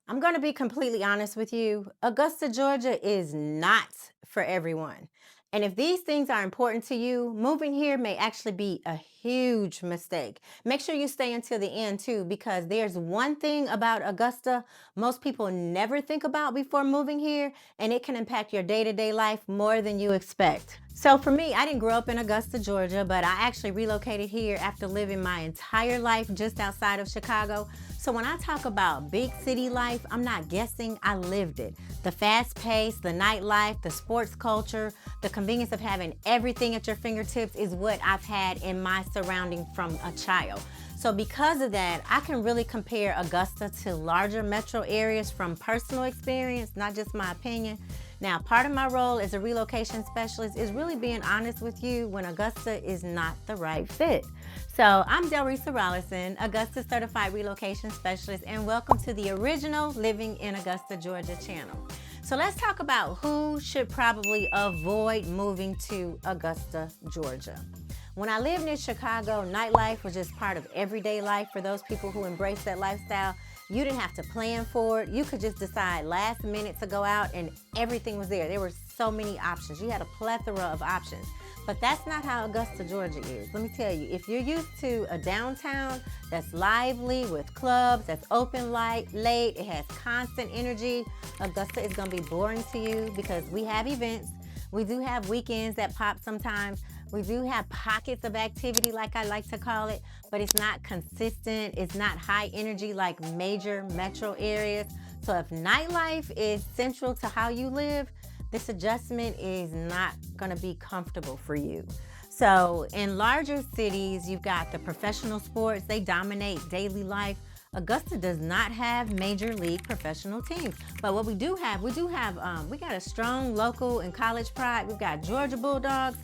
I'm going to be completely honest with you. Augusta, Georgia is not for everyone. And if these things are important to you, moving here may actually be a huge mistake. Make sure you stay until the end too, because there's one thing about Augusta most people never think about before moving here, and it can impact your day-to-day life more than you expect. So for me, I didn't grow up in Augusta, Georgia, but I actually relocated here after living my entire life just outside of Chicago. So when I talk about big city life, I'm not guessing, I lived it. The fast pace, the nightlife, the sports culture, the convenience of having everything at your fingertips is what I've had in my surrounding from a child. So because of that, I can really compare Augusta to larger metro areas from personal experience, not just my opinion. Now, part of my role as a relocation specialist is really being honest with you when Augusta is not the right fit. So I'm Delrisa Rollison, Augusta Certified Relocation Specialist, and welcome to the original Living in Augusta, Georgia channel. So let's talk about who should probably avoid moving to Augusta, Georgia. When I lived near Chicago, nightlife was just part of everyday life for those people who embrace that lifestyle. You didn't have to plan for it. You could just decide last minute to go out and everything was there. There were so many options. You had a plethora of options. But that's not how Augusta, Georgia is. Let me tell you, if you're used to a downtown that's lively with clubs, that's open late, it has constant energy, Augusta is gonna be boring to you because we have events. We do have weekends that pop sometimes. We do have pockets of activity, like I like to call it, but it's not consistent. It's not high energy like major metro areas. So if nightlife is central to how you live, this adjustment is not gonna be comfortable for you. So in larger cities, you've got the professional sports, they dominate daily life. Augusta does not have major league professional teams. But what we got a strong local and college pride. We've got Georgia Bulldogs,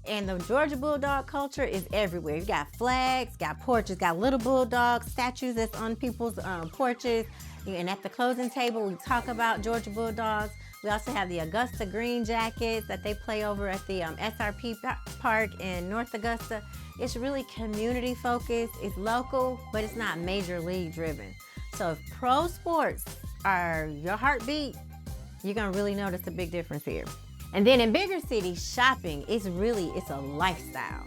and the Georgia Bulldog culture is everywhere. You got flags, got porches, got little bulldog statues that's on people's porches. And at the closing table, we talk about Georgia Bulldogs. We also have the Augusta Green Jackets that they play over at the SRP Park in North Augusta. It's really community focused, it's local, but it's not major league driven. So if pro sports are your heartbeat, you're gonna really notice a big difference here. And then in bigger cities, shopping it's a lifestyle.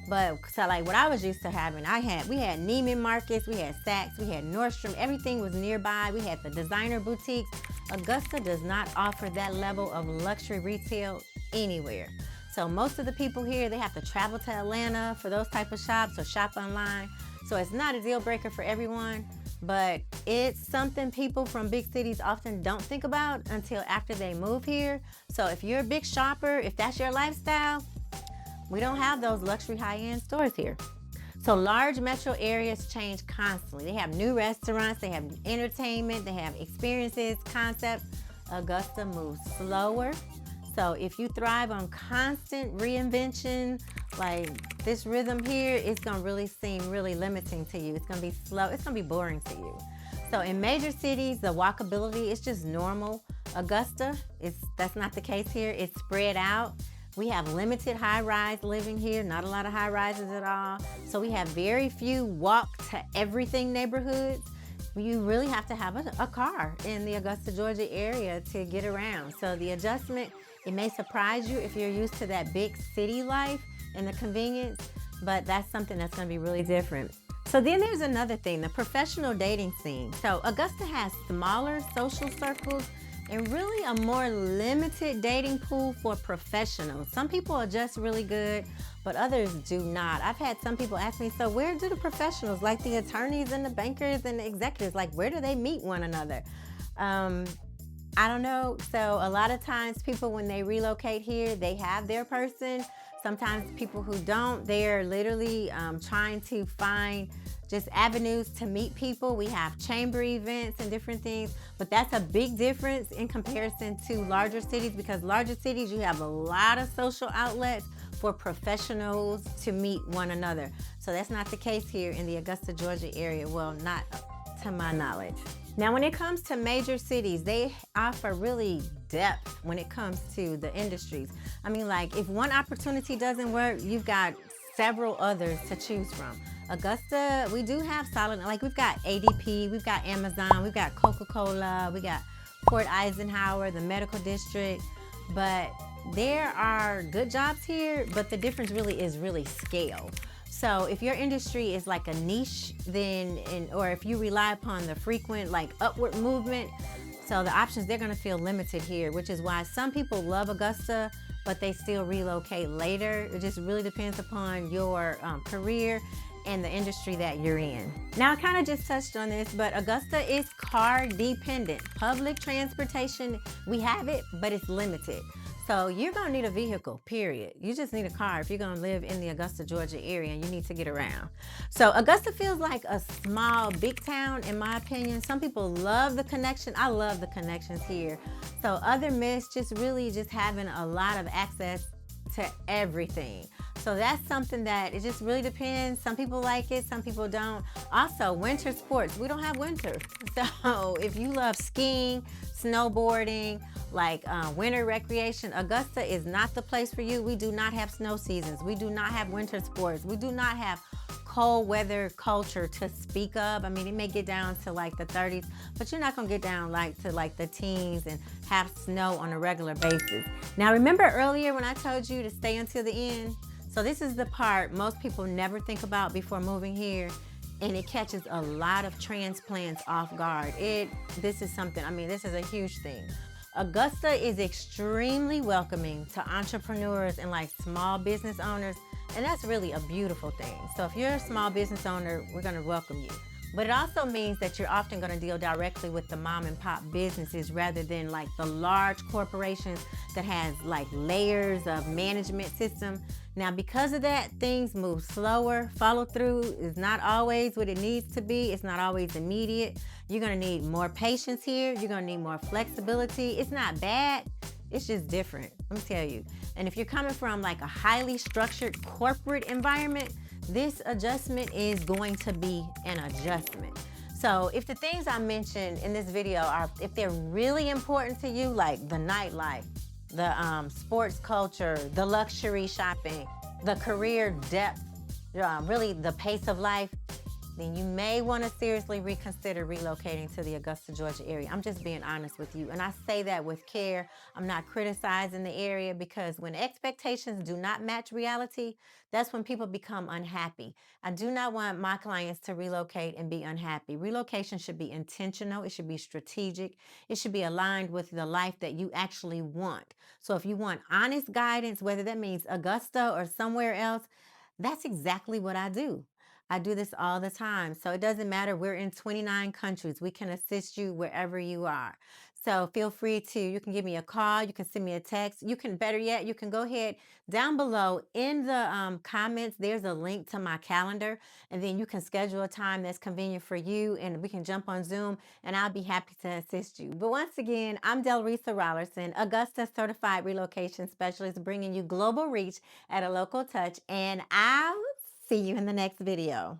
But so like what I was used to having, we had Neiman Marcus, we had Saks, we had Nordstrom, everything was nearby. We had the designer boutiques. Augusta does not offer that level of luxury retail anywhere. So most of the people here, they have to travel to Atlanta for those type of shops or shop online. So it's not a deal breaker for everyone, but it's something people from big cities often don't think about until after they move here. So if you're a big shopper, if that's your lifestyle, we don't have those luxury high-end stores here. So large metro areas change constantly. They have new restaurants, they have entertainment, they have experiences, concepts. Augusta moves slower. So if you thrive on constant reinvention, like this rhythm here, it's gonna really seem really limiting to you. It's gonna be slow, it's gonna be boring to you. So in major cities, the walkability is just normal. Augusta, that's not the case here. It's spread out. We have limited high-rise living here, not a lot of high-rises at all. So we have very few walk-to-everything neighborhoods. You really have to have a car in the Augusta, Georgia area to get around. So the adjustment, it may surprise you if you're used to that big city life and the convenience, but that's something that's gonna be really different. So then there's another thing, the professional dating scene. So Augusta has smaller social circles and really a more limited dating pool for professionals. Some people are just really good, but others do not. I've had some people ask me, so where do the professionals, like the attorneys and the bankers and the executives, like where do they meet one another? I don't know. So a lot of times people, when they relocate here, they have their person. Sometimes people who don't, they're literally trying to find just avenues to meet people. We have chamber events and different things, but that's a big difference in comparison to larger cities, because larger cities, you have a lot of social outlets for professionals to meet one another. So that's not the case here in the Augusta, Georgia area. Well, not to my knowledge. Now, when it comes to major cities, they offer really depth when it comes to the industries. I mean, like if one opportunity doesn't work, you've got several others to choose from. Augusta, we do have solid, like we've got ADP, we've got Amazon, we've got Coca-Cola, we got Fort Eisenhower, the medical district, but there are good jobs here, but the difference really is scale. So if your industry is like a niche, then, or if you rely upon the frequent like upward movement, so the options, they're gonna feel limited here, which is why some people love Augusta, but they still relocate later. It just really depends upon your career and the industry that you're in. Now, I kind of just touched on this, but Augusta is car dependent. Public transportation, we have it, but it's limited. So you're gonna need a vehicle, period. You just need a car if you're gonna live in the Augusta, Georgia area and you need to get around. So Augusta feels like a small, big town, in my opinion. Some people love the connection. I love the connections here. So other myths, just really just having a lot of access to everything. So that's something that it just really depends. Some people like it, some people don't. Also, winter sports, we don't have winter. So if you love skiing, snowboarding, like winter recreation, Augusta is not the place for you. We do not have snow seasons. We do not have winter sports. We do not have cold weather culture to speak of. I mean, it may get down to like the 30s, but you're not gonna get down like to like the teens and have snow on a regular basis. Now, remember earlier when I told you to stay until the end? So this is the part most people never think about before moving here, and it catches a lot of transplants off guard. This is something, I mean, this is a huge thing. Augusta is extremely welcoming to entrepreneurs and like small business owners, and that's really a beautiful thing. So if you're a small business owner, we're gonna welcome you. But it also means that you're often gonna deal directly with the mom and pop businesses rather than like the large corporations that has like layers of management system. Now, because of that, things move slower. Follow through is not always what it needs to be. It's not always immediate. You're gonna need more patience here. You're gonna need more flexibility. It's not bad, it's just different, let me tell you. And if you're coming from like a highly structured corporate environment, this adjustment is going to be an adjustment. So if the things I mentioned in this video are, if they're really important to you, like the nightlife, the sports culture, the luxury shopping, the career depth, really the pace of life, then you may want to seriously reconsider relocating to the Augusta, Georgia area. I'm just being honest with you. And I say that with care. I'm not criticizing the area, because when expectations do not match reality, that's when people become unhappy. I do not want my clients to relocate and be unhappy. Relocation should be intentional. It should be strategic. It should be aligned with the life that you actually want. So if you want honest guidance, whether that means Augusta or somewhere else, that's exactly what I do. I do this all the time. So it doesn't matter. We're in 29 countries. We can assist you wherever you are. So feel free to, you can give me a call. You can send me a text. You can, better yet, you can go ahead down below in the comments. There's a link to my calendar, and then you can schedule a time that's convenient for you, and we can jump on Zoom, and I'll be happy to assist you. But once again, I'm Delrisa Rollerson, Augusta Certified Relocation Specialist, bringing you global reach at a local touch, and I'll see you in the next video.